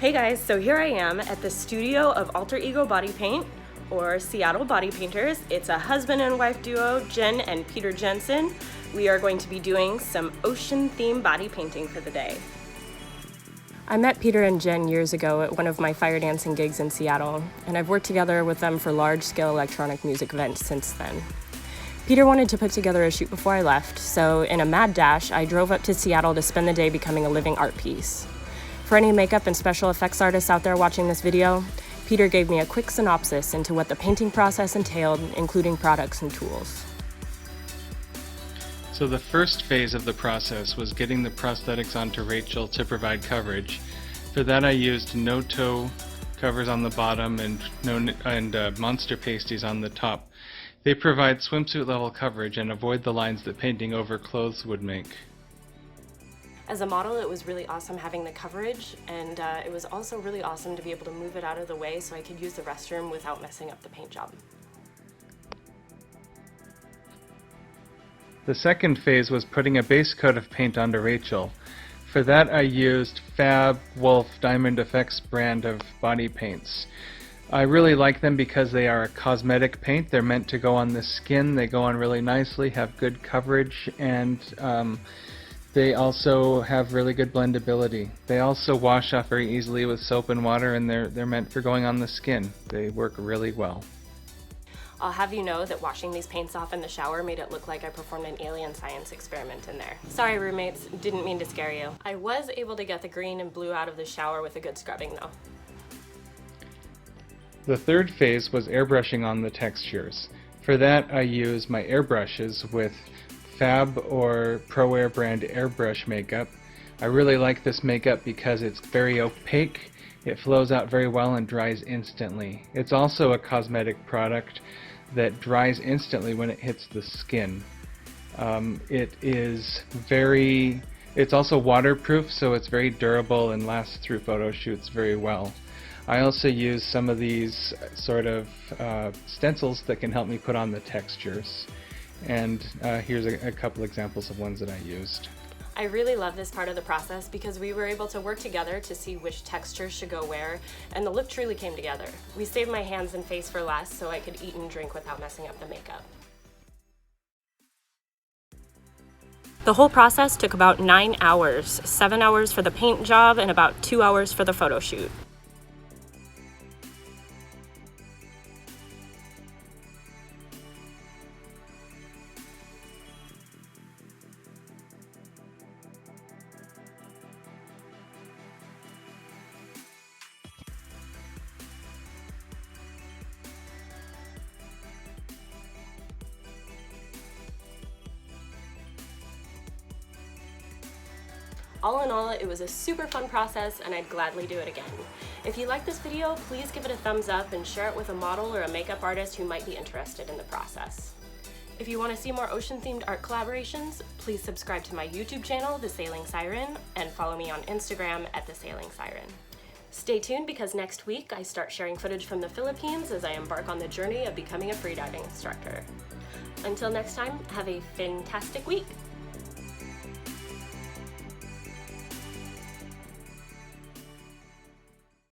Hey guys, so here I am at the studio of Alterego Bodypaint, or Seattle Body Painters. It's a husband and wife duo, Jen and Peter Jensen. We are going to be doing some ocean-themed body painting for the day. I met Peter and Jen years ago at one of my fire dancing gigs in Seattle, and I've worked together with them for large-scale electronic music events since then. Peter wanted to put together a shoot before I left, so in a mad dash, I drove up to Seattle to spend the day becoming a living art piece. For any makeup and special effects artists out there watching this video, Peter gave me a quick synopsis into what the painting process entailed, including products and tools. So the first phase of the process was getting the prosthetics onto Rachel to provide coverage. For that I used no-toe covers on the bottom and monster pasties on the top. They provide swimsuit level coverage and avoid the lines that painting over clothes would make. As a model, it was really awesome having the coverage, and it was also really awesome to be able to move it out of the way so I could use the restroom without messing up the paint job. The second phase was putting a base coat of paint onto Rachel. For that I used Fab Wolf Diamond Effects brand of body paints. I really like them because they are a cosmetic paint. They're meant to go on the skin. They go on really nicely, have good coverage, and they also have really good blendability. They also wash off very easily with soap and water, and they're meant for going on the skin. They work really well. I'll have you know that washing these paints off in the shower made it look like I performed an alien science experiment in there. Sorry roommates, didn't mean to scare you. I was able to get the green and blue out of the shower with a good scrubbing though. The third phase was airbrushing on the textures. For that I used my airbrushes with Fab or Pro Air brand airbrush makeup. I really like this makeup because it's very opaque, it flows out very well and dries instantly. It's also a cosmetic product that dries instantly when it hits the skin. It's also waterproof, so it's very durable and lasts through photo shoots very well. I also use some of these sort of stencils that can help me put on the textures. And here's a couple examples of ones that I used. I really love this part of the process because we were able to work together to see which textures should go where, and the look truly came together. We saved my hands and face for last so I could eat and drink without messing up the makeup. The whole process took about 9 hours, 7 hours for the paint job and about 2 hours for the photo shoot. All in all, it was a super fun process and I'd gladly do it again. If you like this video, please give it a thumbs up and share it with a model or a makeup artist who might be interested in the process. If you want to see more ocean-themed art collaborations, please subscribe to my YouTube channel, The Sailing Siren, and follow me on Instagram at The Sailing Siren. Stay tuned because next week I start sharing footage from the Philippines as I embark on the journey of becoming a freediving instructor. Until next time, have a fantastic week!